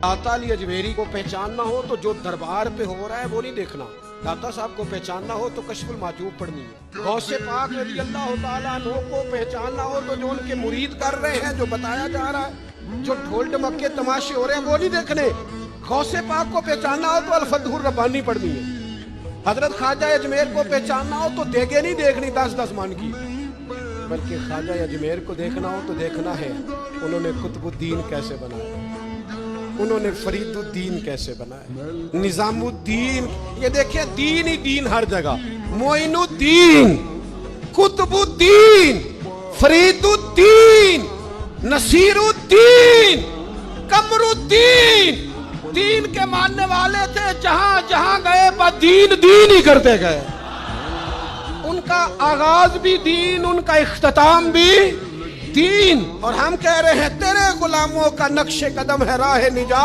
दाता अली अजमेरी को पहचानना हो तो जो दरबार पे हो रहा है वो नहीं देखना। दाता साहब को पहचानना हो तो कश्फुल माजूब पढ़नी है। गौसे पाक रज़ी अल्लाह तआला अन्हु को पहचानना हो तो जो उनके मुरीद कर रहे हैं, जो बताया जा रहा है, जो ढोल ढमक्के तमाशे हो रहे हैं वो नहीं देखने। गौसे पाक को पहचानना हो तो अल-फतहुर रब्बानी पढ़नी है। हजरत ख्वाजा अजमेर को पहचानना हो तो देगे नहीं देखनी 10-10 मन की, बल्कि ख्वाजा अजमेर को देखना हो तो देखना है उन्होंने कुतुबुद्दीन कैसे बनाया, उन्होंने फरीदुद्दीन कैसे बनाया, निजामुद्दीन। ये देखिए दीन ही दीन हर जगह, मोइनुद्दीन, कुतुबुद्दीन, फरीदुद्दीन, नसीरुद्दीन, कमरुद्दीन। दीन के मानने वाले थे, जहां जहां गए बस दीन दीन ही करते गए। उनका आगाज भी दीन, उनका इख्तिताम भी दीन। और हम कह रहे हैं तेरे गुलामों का नक्शे कदम है राह निजात।